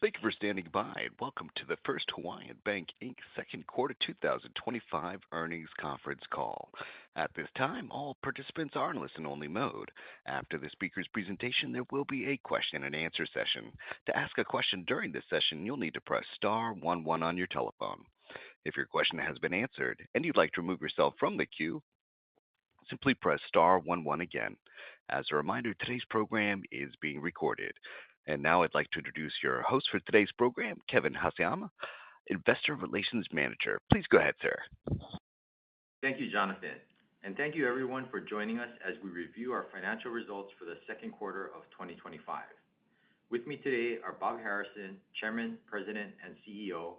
Thank you for standing by and welcome to the First Hawaiian Bank Inc. Second Quarter 2025 Earnings Conference Call. At this time, all participants are in listen-only mode. After the speaker's presentation, there will be a question-and-answer session. To ask a question during this session, you'll need to press star 11 on your telephone. If your question has been answered and you'd like to remove yourself from the queue, simply press star 11 again. As a reminder, today's program is being recorded. And now I'd like to introduce your host for today's program, Kevin Haseyama, Investor Relations Manager. Please go ahead, sir. Thank you, Jonathan. And thank you, everyone, for joining us as we review our financial results for the second quarter of 2025. With me today are Bob Harrison, Chairman, President, and CEO,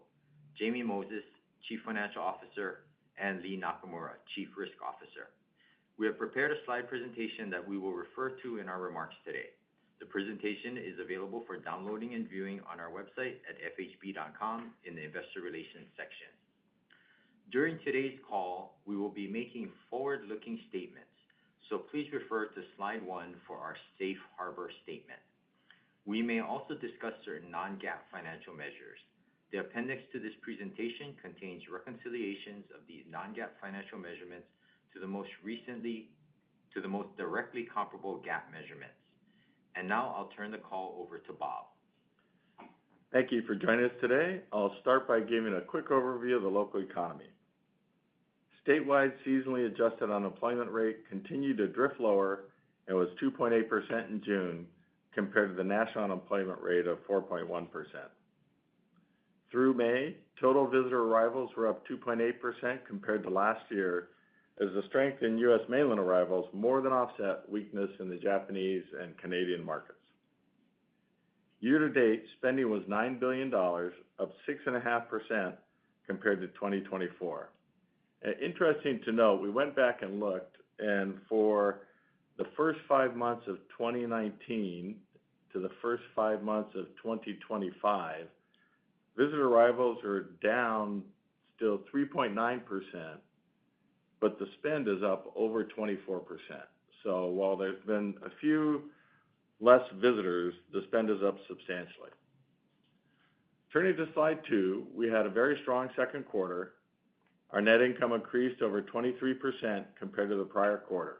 Jamie Moses, Chief Financial Officer, and Lee Nakamura, Chief Risk Officer. We have prepared a slide presentation that we will refer to in our remarks today. The presentation is available for downloading and viewing on our website at fhb.com in the Investor Relations section. During today's call, we will be making forward-looking statements, so please refer to slide 1 for our safe harbor statement. We may also discuss certain non-GAAP financial measures. The appendix to this presentation contains reconciliations of these non-GAAP financial measurements to the most directly comparable GAAP measurements. And now I'll turn the call over to Bob. Thank you for joining us today. I'll start by giving a quick overview of the local economy. Statewide seasonally adjusted unemployment rate continued to drift lower and was 2.8% in June compared to the national unemployment rate of 4.1%. Through May, total visitor arrivals were up 2.8% compared to last year, as the strength in U.S. mainland arrivals more than offset weakness in the Japanese and Canadian markets. Year-to-date, spending was $9 billion, up 6.5% compared to 2024. Interesting to note, we went back and looked, and for the first 5 months of 2019 to the first 5 months of 2025, visitor arrivals are down still 3.9%, but the spend is up over 24%. So while there's been a few less visitors, the spend is up substantially. Turning to slide 2, we had a very strong second quarter. Our net income increased over 23% compared to the prior quarter.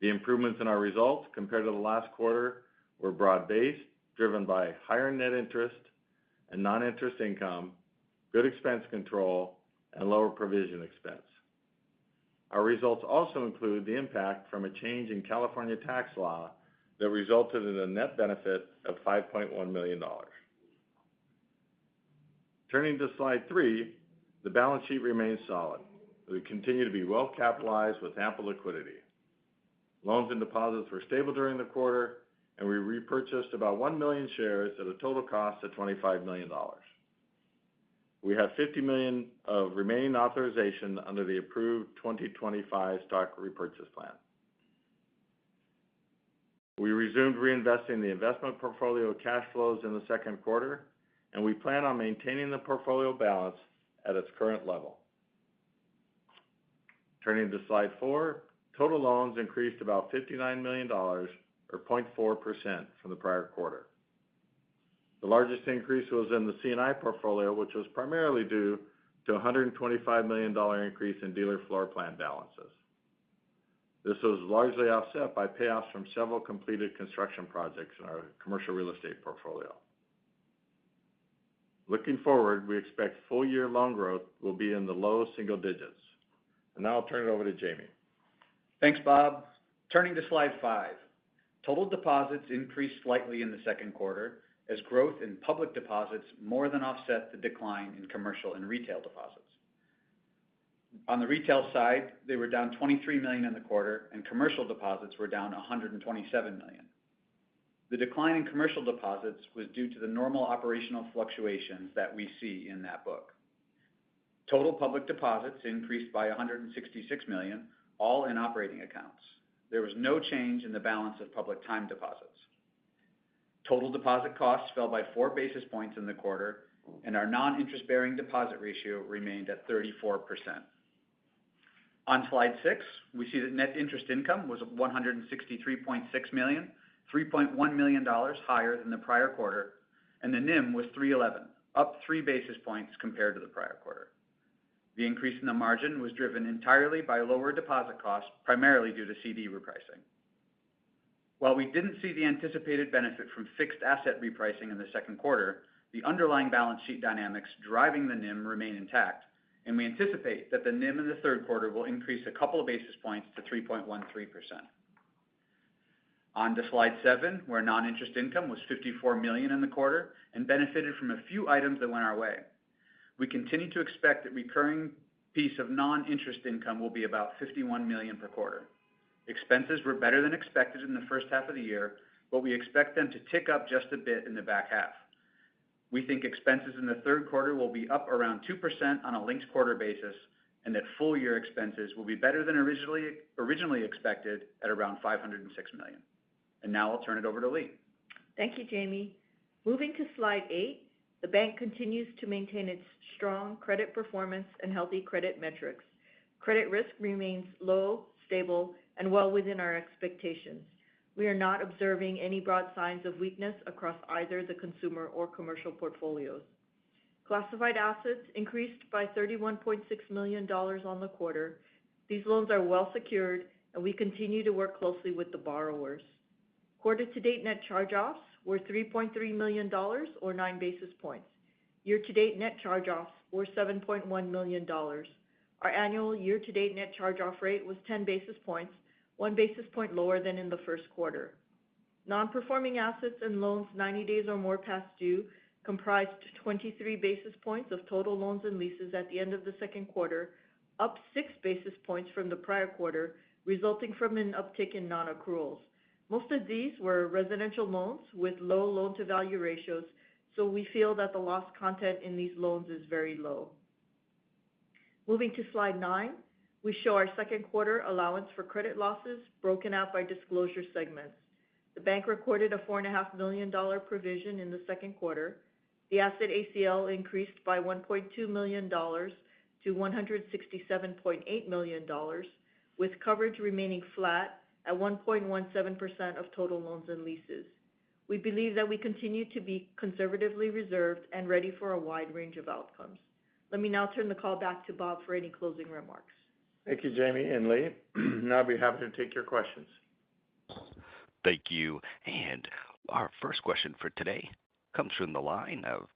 The improvements in our results compared to the last quarter were broad-based, driven by higher net interest and non-interest income, good expense control, and lower provision expense. Our results also include the impact from a change in California tax law that resulted in a net benefit of $5.1 million. Turning to slide 3, the balance sheet remains solid. We continue to be well capitalized with ample liquidity. Loans and deposits were stable during the quarter, and we repurchased about 1 million shares at a total cost of $25 million. We have $50 million of remaining authorization under the approved 2025 stock repurchase plan. We resumed reinvesting the investment portfolio cash flows in the second quarter, and we plan on maintaining the portfolio balance at its current level. Turning to slide 4, total loans increased about $59 million, or 0.4% from the prior quarter. The largest increase was in the C&I portfolio, which was primarily due to a $125 million increase in dealer floor plan balances. This was largely offset by payoffs from several completed construction projects in our commercial real estate portfolio. Looking forward, we expect full-year loan growth will be in the low single digits. And now I'll turn it over to Jamie. Thanks, Bob. Turning to slide 5, total deposits increased slightly in the second quarter, as growth in public deposits more than offset the decline in commercial and retail deposits. On the retail side, they were down $23 million in the quarter, and commercial deposits were down $127 million. The decline in commercial deposits was due to the normal operational fluctuations that we see in that book. Total public deposits increased by $166 million, all in operating accounts. There was no change in the balance of public time deposits. Total deposit costs fell by 4 basis points in the quarter, and our non-interest-bearing deposit ratio remained at 34%. On slide 6, we see that net interest income was $163.6 million, $3.1 million higher than the prior quarter, and the NIM was 3.11, up 3 basis points compared to the prior quarter. The increase in the margin was driven entirely by lower deposit costs, primarily due to CD repricing. While we didn't see the anticipated benefit from fixed asset repricing in the second quarter, the underlying balance sheet dynamics driving the NIM remain intact, and we anticipate that the NIM in the third quarter will increase a couple of basis points to 3.13%. On to slide 7, where non-interest income was $54 million in the quarter and benefited from a few items that went our way. We continue to expect that recurring piece of non-interest income will be about $51 million per quarter. Expenses were better than expected in the first half of the year, but we expect them to tick up just a bit in the back half. We think expenses in the third quarter will be up around 2% on a linked quarter basis, and that full year expenses will be better than originally expected at around $506 million. And now I'll turn it over to Lee. Thank you, Jamie. Moving to slide 8, the bank continues to maintain its strong credit performance and healthy credit metrics. Credit risk remains low, stable, and well within our expectations. We are not observing any broad signs of weakness across either the consumer or commercial portfolios. Classified assets increased by $31.6 million on the quarter. These loans are well secured, and we continue to work closely with the borrowers. Quarter-to-date net charge-offs were $3.3 million, or 9 basis points. Year-to-date net charge-offs were $7.1 million. Our annual year-to-date net charge-off rate was 10 basis points, 1 basis point lower than in the first quarter. Non-performing assets and loans 90 days or more past due comprised 23 basis points of total loans and leases at the end of the second quarter, up 6 basis points from the prior quarter, resulting from an uptick in non-accruals. Most of these were residential loans with low loan-to-value ratios, so we feel that the loss content in these loans is very low. Moving to slide 9, we show our second quarter allowance for credit losses broken out by disclosure segments. The bank recorded a $4.5 million provision in the second quarter. The asset ACL increased by $1.2 million to $167.8 million, with coverage remaining flat at 1.17% of total loans and leases. We believe that we continue to be conservatively reserved and ready for a wide range of outcomes. Let me now turn the call back to Bob for any closing remarks. Thank you, Jamie and Lee. Now I'll be happy to take your questions. Thank you. And our first question for today comes from the line of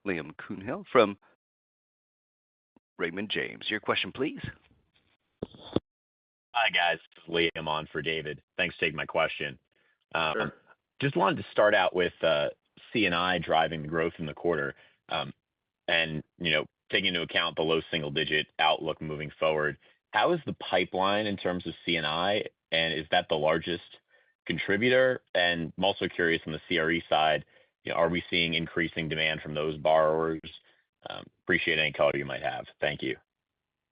Liam Coonhill from Raymond James. Your question, please. Hi, guys. This is Liam on for David. Thanks for taking my question. Sure. Just wanted to start out with C&I driving the growth in the quarter. And, taking into account the low single-digit outlook moving forward, how is the pipeline in terms of C&I, and is that the largest contributor? And I'm also curious on the CRE side, are we seeing increasing demand from those borrowers? Appreciate any color you might have. Thank you.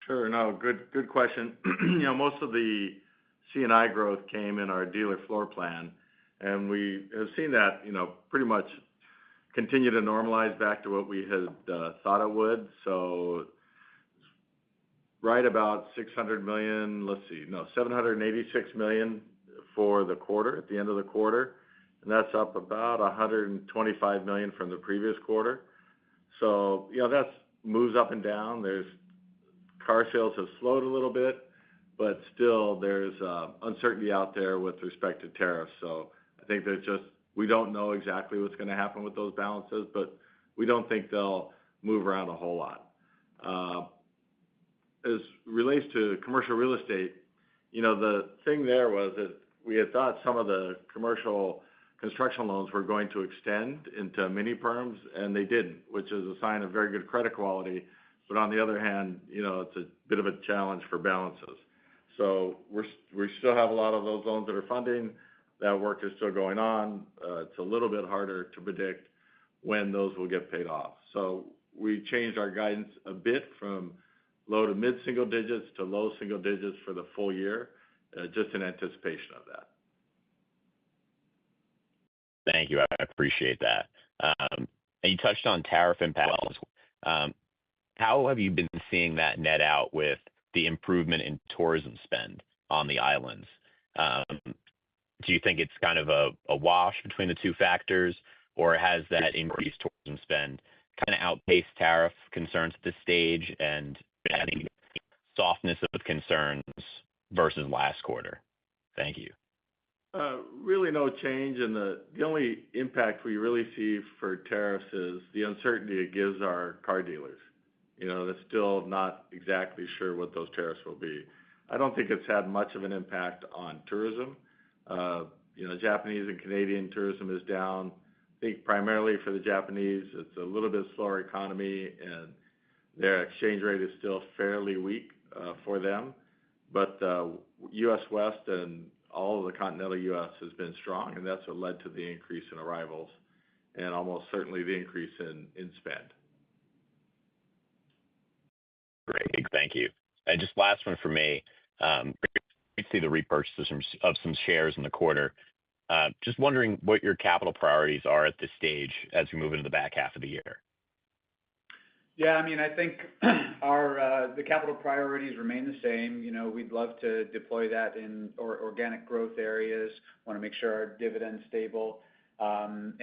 Sure. No, good question. Most of the C&I growth came in our dealer floor plan, and we have seen that, pretty much continue to normalize back to what we had thought it would. So right about $600 million, $786 million for the quarter, at the end of the quarter. And that's up about $125 million from the previous quarter. So, that moves up and down. Car sales have slowed a little bit, but still there's uncertainty out there with respect to tariffs. So I think we don't know exactly what's going to happen with those balances, but we don't think they'll move around a whole lot. As relates to commercial real estate, the thing there was that we had thought some of the commercial construction loans were going to extend into mini perms, and they didn't, which is a sign of very good credit quality. But on the other hand, it's a bit of a challenge for balances. So we still have a lot of those loans that are funding. That work is still going on. It's a little bit harder to predict when those will get paid off. So we changed our guidance a bit from low to mid-single digits to low single digits for the full year, just in anticipation of that. Thank you. I appreciate that. And you touched on tariff impacts. How have you been seeing that net out with the improvement in tourism spend on the islands? Do you think it's kind of a wash between the two factors, or has that increase tourism spend kind of outpaced tariff concerns at this stage and adding softness of concerns versus last quarter? Thank you. Really no change, and the only impact we really see for tariffs is the uncertainty it gives our car dealers. They're still not exactly sure what those tariffs will be. I don't think it's had much of an impact on tourism. Japanese and Canadian tourism is down. I think primarily for the Japanese, it's a little bit slower economy, and their exchange rate is still fairly weak for them. But U.S. West and all of the continental U.S. has been strong, and that's what led to the increase in arrivals and almost certainly the increase in spend. Great, thank you. And just last one for me. We see the repurchase of some shares in the quarter. Just wondering what your capital priorities are at this stage as we move into the back half of the year. Yeah, I think the capital priorities remain the same. We'd love to deploy that in organic growth areas. Want to make sure our dividend's stable, and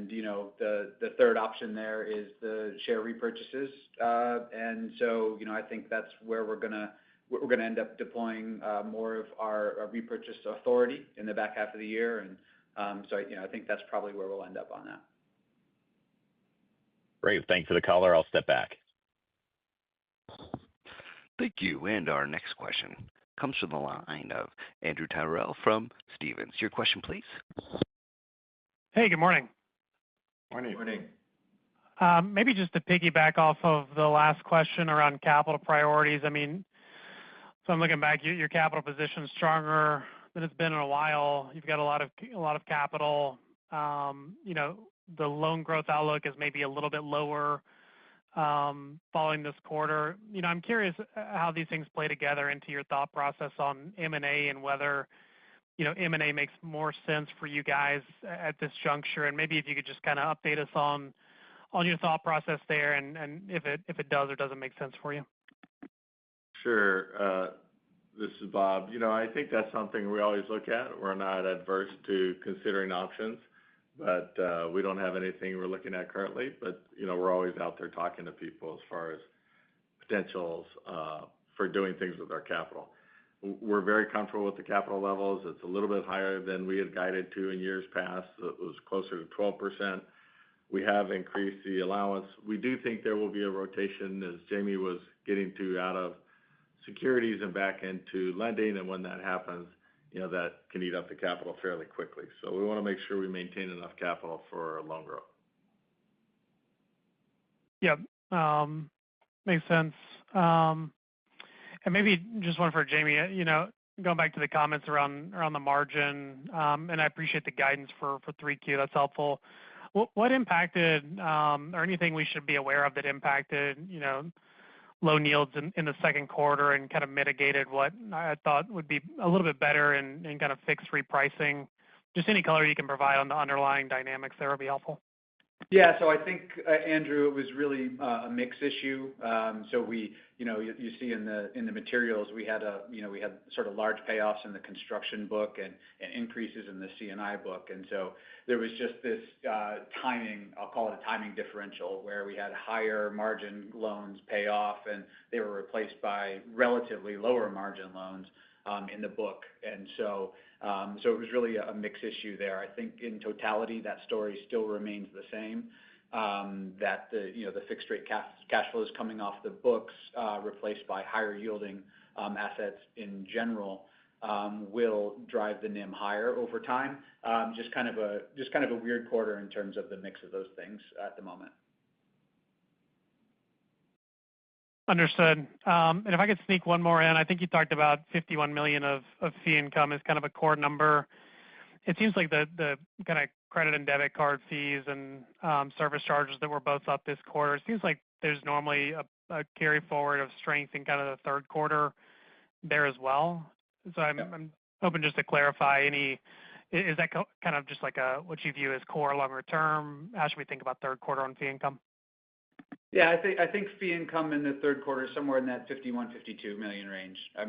the third option there is the share repurchases. And so I think that's where we're gonna end up deploying more of our repurchase authority in the back half of the year, and so I think that's probably where we'll end up on that. Great. Thanks for the color. I'll step back. Thank you. And our next question comes from the line of Andrew Tyrrell from Stephens. Your question, please. Hey, good morning. Morning. Morning. Maybe just to piggyback off of the last question around capital priorities. So I'm looking back, your capital position is stronger than it's been in a while. You've got a lot of capital. The loan growth outlook is maybe a little bit lower following this quarter. I'm curious how these things play together into your thought process on M&A and whether M&A makes more sense for you guys at this juncture. And maybe if you could just kind of update us on your thought process there, and if it does or doesn't make sense for you. Sure. This is Bob. I think that's something we always look at. We're not adverse to considering options, but we don't have anything we're looking at currently. But we're always out there talking to people as far as potentials for doing things with our capital. We're very comfortable with the capital levels. It's a little bit higher than we had guided to in years past. It was closer to 12%. We have increased the allowance. We do think there will be a rotation, as Jamie was getting to, out of securities and back into lending, and when that happens, that can eat up the capital fairly quickly. So we want to make sure we maintain enough capital for loan growth. Yep, makes sense. And maybe just one for Jamie. Going back to the comments around the margin, and I appreciate the guidance for 3Q. That's helpful. What impacted, or anything we should be aware of that impacted, loan yields in the second quarter and kind of mitigated what I thought would be a little bit better in kind of fixed repricing? Just any color you can provide on the underlying dynamics there would be helpful. Yeah, so I think, Andrew, it was really a mix issue. So we, you see in the materials, we had sort of large payoffs in the construction book and increases in the C&I book. And so there was just this timing, I'll call it a timing differential, where we had higher margin loans pay off and they were replaced by relatively lower margin loans in the book. And so it was really a mix issue there. I think in totality, that story still remains the same, that the fixed rate cash flows coming off the books replaced by higher yielding assets in general will drive the NIM higher over time. Just kind of a weird quarter in terms of the mix of those things at the moment. Understood. And if I could sneak one more in, I think you talked about $51 million of fee income as kind of a core number. It seems like the kind of credit and debit card fees and service charges that were both up this quarter, it seems like there's normally a carry forward of strength in kind of the third quarter there as well. So I'm hoping just to clarify, is that kind of just like what you view as core longer term? How should we think about third quarter on fee income? Yeah, I think fee income in the third quarter is somewhere in that $51-52 million range. I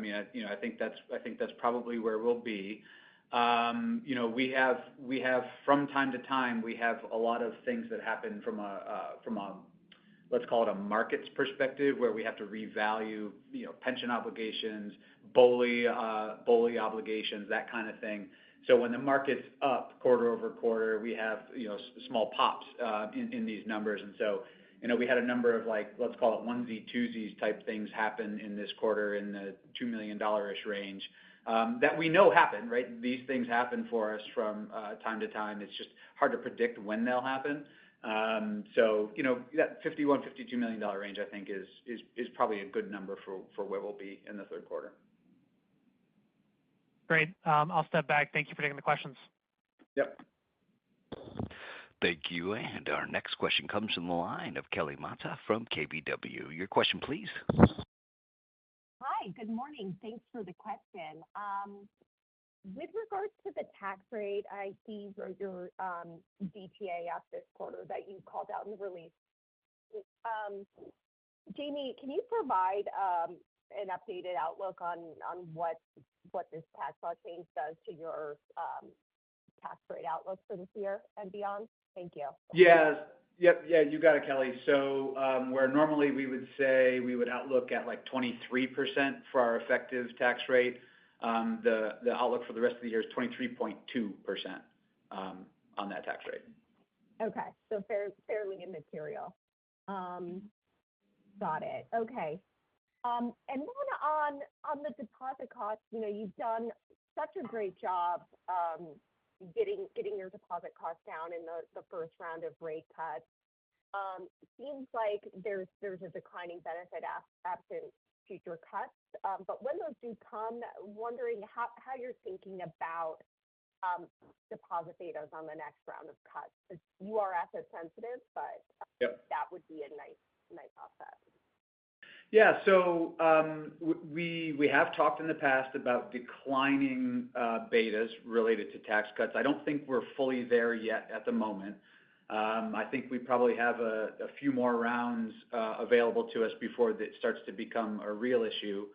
think that's probably where we'll be. We have from time to time, we have a lot of things that happen from a let's call it a markets perspective, where we have to revalue, pension obligations, BOLI obligations, that kind of thing. So when the market's up quarter over quarter, we have, small pops in these numbers. And so, we had a number of, let's call it onesie twosies type things happen in this quarter in the $2 million-ish range that we know happen, right? These things happen for us from time to time. It's just hard to predict when they'll happen. So, that $51-52 million range, I think, is probably a good number for where we'll be in the third quarter. Great. I'll step back. Thank you for taking the questions. Yep. Thank you. And our next question comes from the line of Kelly Motta from KBW. Your question, please. Hi, good morning. Thanks for the question. With regards to the tax rate, I see your DTA up this quarter that you called out in the release. Jamie, can you provide an updated outlook on what this tax law change does to your tax rate outlook for this year and beyond? Thank you. Yeah, you got it, Kelly. So where normally we would say we would outlook at 23% for our effective tax rate, the outlook for the rest of the year is 23.2% on that tax rate. Okay, so fairly immaterial. Got it. Okay. And then on the deposit costs, you've done such a great job getting your deposit costs down in the first round of rate cuts. Seems like there's a declining benefit absent future cuts. But when those do come, wondering how you're thinking about deposit betas on the next round of cuts. You are asset sensitive, but that would be a nice offset. Yeah, so we have talked in the past about declining betas related to tax cuts. I don't think we're fully there yet at the moment. I think we probably have a few more rounds available to us before it starts to become a real issue.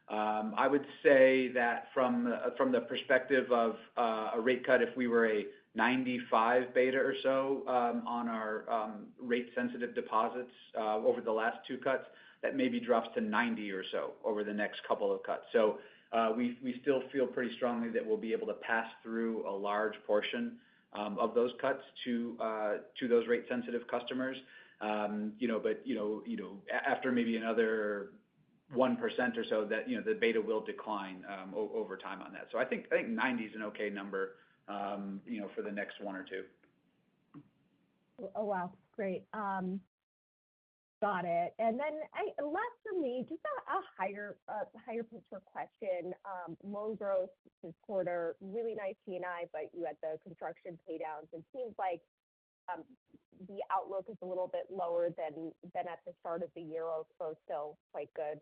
I would say that from the perspective of a rate cut, if we were a 95 beta or so on our rate-sensitive deposits over the last two cuts, that maybe drops to 90 or so over the next couple of cuts. So we still feel pretty strongly that we'll be able to pass through a large portion of those cuts to those rate-sensitive customers. But after maybe another 1% or so, that the beta will decline over time on that. So I think 90 is an okay number, for the next one or two. Oh wow, great. Got it. And then last for me, just a higher picture question. Loan growth this quarter, really nice C&I, but you had the construction pay downs. It seems like the outlook is a little bit lower than at the start of the year, although still quite good.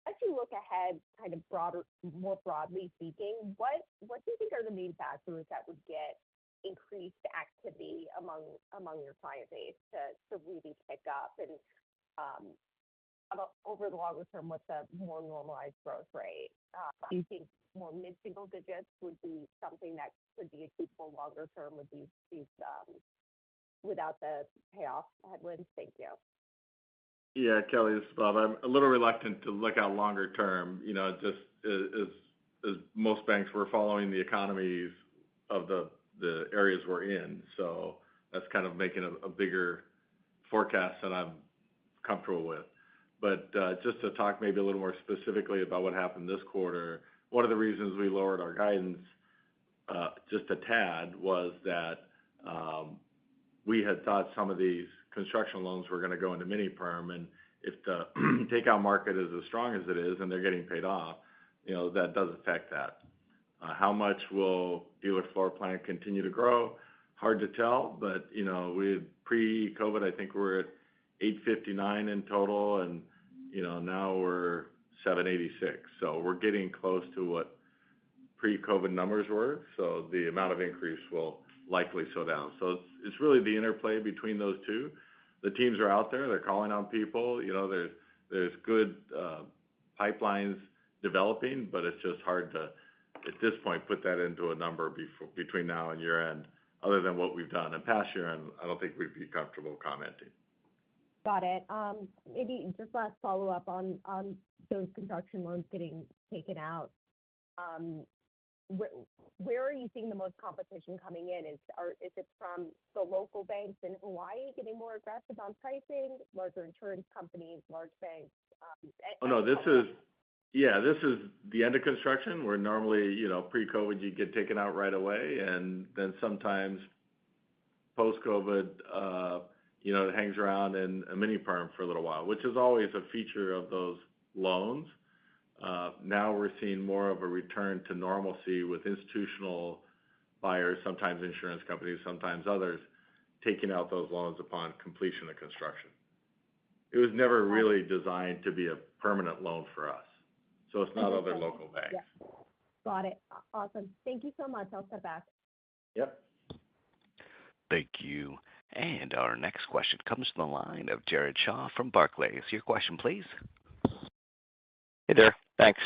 As you look ahead, kind of more broadly speaking, what do you think are the main factors that would get increased activity among your client base to really pick up? And over the longer term, what's a more normalized growth rate? Do you think more mid-single digits would be something that could be achievable longer term with these without the payoff headwinds? Thank you. Yeah, Kelly, this is Bob. I'm a little reluctant to look out longer term. Just as most banks, we're following the economies of the areas we're in. So that's kind of making a bigger forecast than I'm comfortable with. But just to talk maybe a little more specifically about what happened this quarter, one of the reasons we lowered our guidance just a tad was that we had thought some of these construction loans were going to go into mini perm, and if the takeout market is as strong as it is and they're getting paid off, that does affect that. How much will dealer floor plan continue to grow? Hard to tell, but we pre-COVID, I think we're at 859 in total, and now we're 786. So we're getting close to what pre-COVID numbers were. So the amount of increase will likely slow down. So it's really the interplay between those two. The teams are out there; they're calling on people. There's good pipelines developing, but it's just hard to, at this point, put that into a number between now and year end, other than what we've done. And past year end, I don't think we'd be comfortable commenting. Got it. Maybe just last follow-up on those construction loans getting taken out. Where are you seeing the most competition coming in? Is it from the local banks in Hawaii getting more aggressive on pricing, larger insurance companies, large banks? Oh, no, this is the end of construction, where normally, pre-COVID, you get taken out right away, and then sometimes post-COVID, it hangs around in a mini perm for a little while, which is always a feature of those loans. Now we're seeing more of a return to normalcy with institutional buyers, sometimes insurance companies, sometimes others, taking out those loans upon completion of construction. It was never really designed to be a permanent loan for us, so it's not other local banks. Yeah. Got it. Awesome. Thank you so much. I'll step back. Yep. Thank you. And our next question comes from the line of Jared Shaw from Barclays. Your question, please. Hey there. Thanks.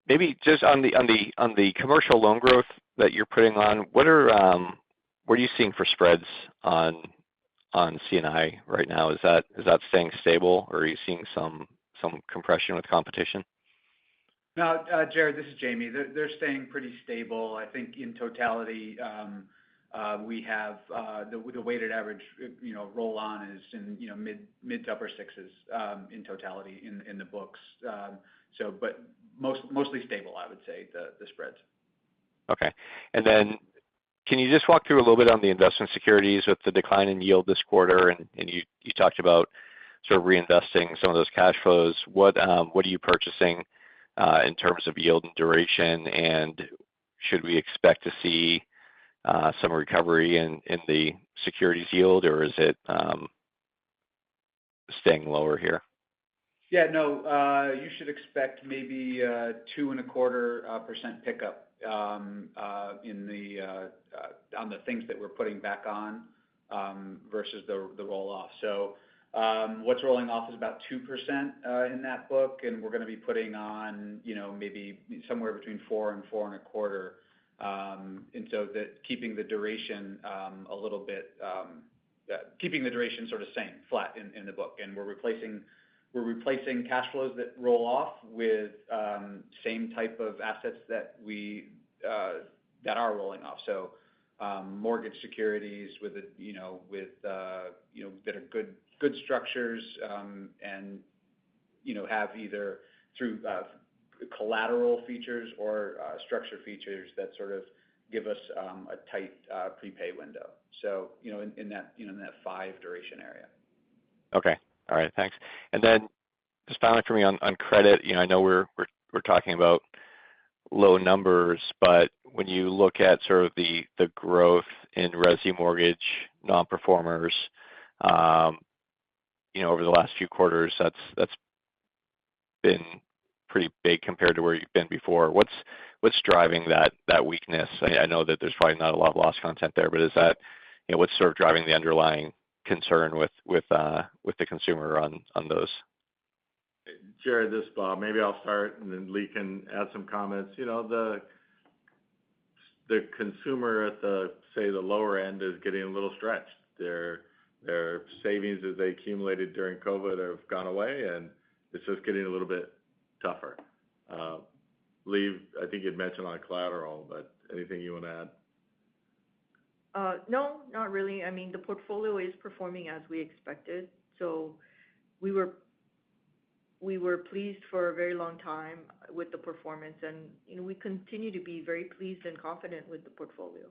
Maybe just on the commercial loan growth that you're putting on, what are you seeing for spreads on C&I right now? Is that staying stable, or are you seeing some compression with competition? No, Jared, this is Jamie. They're staying pretty stable. I think in totality, we have the weighted average, roll on is in mid to upper sixes in totality in the books. But mostly stable, I would say, the spreads. Okay. And then can you just walk through a little bit on the investment securities with the decline in yield this quarter? And you talked about sort of reinvesting some of those cash flows. What are you purchasing in terms of yield and duration? And should we expect to see some recovery in the securities yield, or is it staying lower here? Yeah, no, you should expect maybe 2.25% pickup in on the things that we're putting back on versus the roll off. So what's rolling off is about 2% in that book, and we're going to be putting on maybe somewhere between 4 and 4.25%. And so that keeping the duration a little bit, keeping the duration sort of same, flat in the book. And we're replacing cash flows that roll off with same type of assets that that are rolling off. So mortgage securities with that are good structures and have either through collateral features or structure features that sort of give us a tight prepay window. So in that 5 duration area. Okay. All right. Thanks. And then just finally for me on credit, I know we're talking about low numbers, but when you look at sort of the growth in resi mortgage non-performers, over the last few quarters, that's been pretty big compared to where you've been before. What's driving that weakness? I know that there's probably not a lot of loss content there, but is that what's sort of driving the underlying concern with the consumer on those? Jared, this is Bob. Maybe I'll start, and then Lee can add some comments. The consumer at the lower end is getting a little stretched. Their savings as they accumulated during COVID have gone away, and it's just getting a little bit tougher. Lee, I think you'd mentioned on collateral, but anything you want to add? No, not really. I mean, the portfolio is performing as we expected. So we were pleased for a very long time with the performance, and we continue to be very pleased and confident with the portfolio.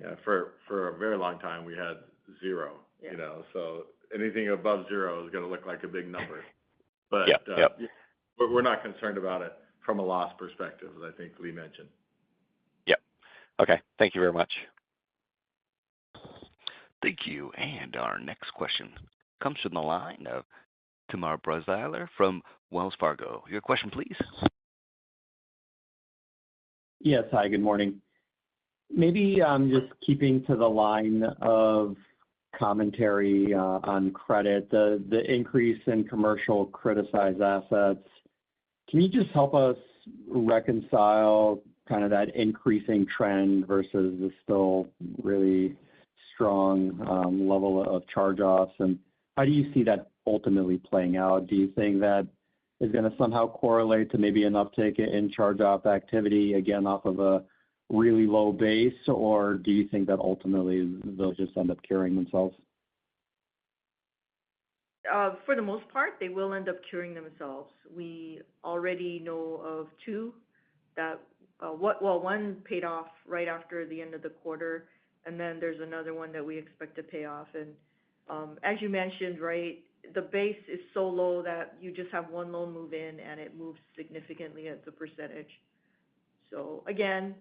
Yeah, for a very long time we had 0. Yeah. So anything above 0 is going to look like a big number. But we're not concerned about it from a loss perspective, as I think Lee mentioned. Yep. Okay. Thank you very much. Thank you. And our next question comes from the line of Timur Braziler from Wells Fargo. Your question, please. Yes. Hi, good morning. Maybe just keeping to the line of commentary on credit, the increase in commercial criticized assets Can you just help us reconcile kind of that increasing trend versus the still really strong level of charge-offs? And how do you see that ultimately playing out? Do you think that is going to somehow correlate to maybe an uptick in charge-off activity, again, off of a really low base, or do you think that ultimately they'll just end up curing themselves? For the most part, they will end up curing themselves. We already know of two that, one paid off right after the end of the quarter, and then there's another one that we expect to pay off. And as you mentioned, right, the base is so low that you just have one loan move in and it moves significantly as a percentage. So again,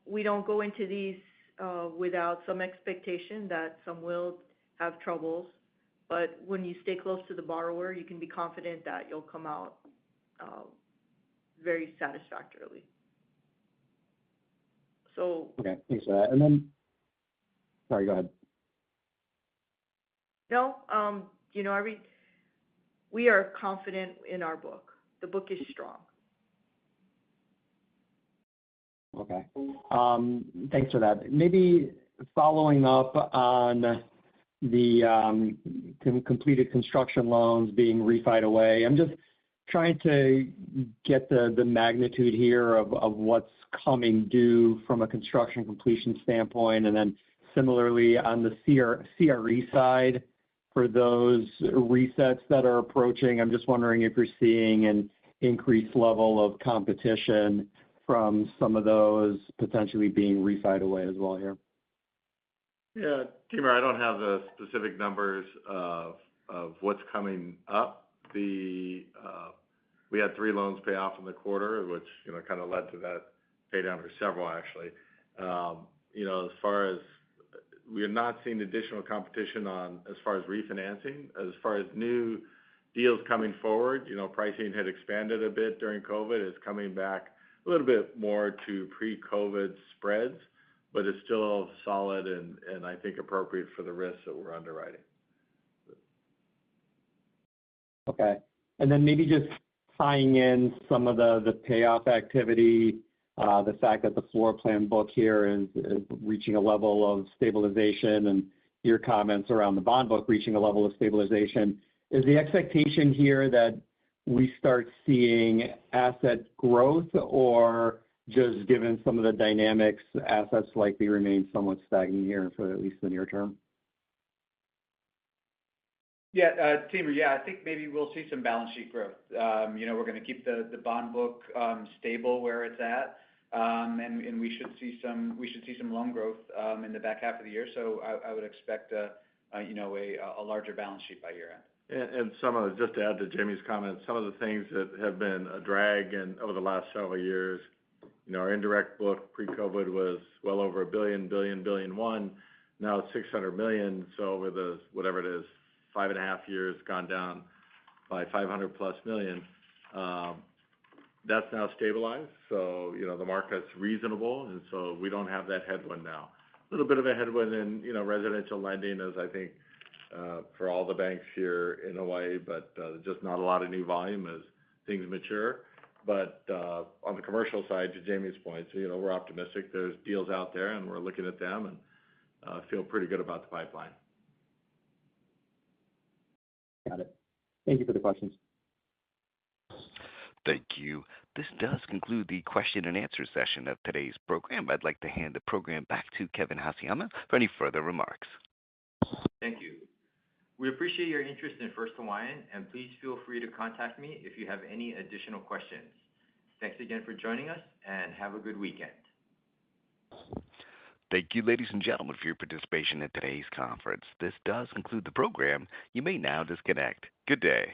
we don't go into these without some expectation that some will have troubles. But when you stay close to the borrower, you can be confident that you'll come out very satisfactorily. So. Okay, thanks for that. And then, sorry, go ahead. No, we are confident in our book. The book is strong. Okay. Thanks for that. Maybe following up on the completed construction loans being refied away, I'm just trying to get the magnitude here of what's coming due from a construction completion standpoint, and then similarly on the CRE side for those resets that are approaching. I'm just wondering if you're seeing an increased level of competition from some of those potentially being refied away as well here. Yeah, Timur, I don't have the specific numbers of what's coming up. We had 3 loans pay off in the quarter, which kind of led to that pay down, or several actually. As far as we are not seeing additional competition on as far as refinancing, as far as new deals coming forward. Pricing had expanded a bit during COVID. It's coming back a little bit more to pre-COVID spreads, but it's still solid and I think appropriate for the risks that we're underwriting. Okay. And then maybe just tying in some of the payoff activity, the fact that the floor plan book here is reaching a level of stabilization, and your comments around the bond book reaching a level of stabilization. Is the expectation here that we start seeing asset growth, or just given some of the dynamics, assets likely remain somewhat stagnant here for at least the near term? Yeah, Timur, I think maybe we'll see some balance sheet growth. We're going to keep the bond book stable where it's at, and we should see some loan growth in the back half of the year. So I would expect a larger balance sheet by year end. And just to add to Jamie's comments, some of the things that have been a drag over the last several years, our indirect book pre-COVID was well over $1 billion. Now it's $600 million. So over the, whatever it is, 5.5 years, gone down by $500+ million. That's now stabilized. So, the market's reasonable. And so we don't have that headwind now. A little bit of a headwind in, residential lending, as I think for all the banks here in Hawaii, but just not a lot of new volume as things mature. But on the commercial side, to Jamie's point, we're optimistic. There's deals out there, and we're looking at them and feel pretty good about the pipeline. Got it. Thank you for the questions. Thank you. This does conclude the question and answer session of today's program. I'd like to hand the program back to Kevin Haseyama for any further remarks. Thank you. We appreciate your interest in First Hawaiian, and please feel free to contact me if you have any additional questions. Thanks again for joining us, and have a good weekend. Thank you, ladies and gentlemen, for your participation in today's conference. This does conclude the program. You may now disconnect. Good day.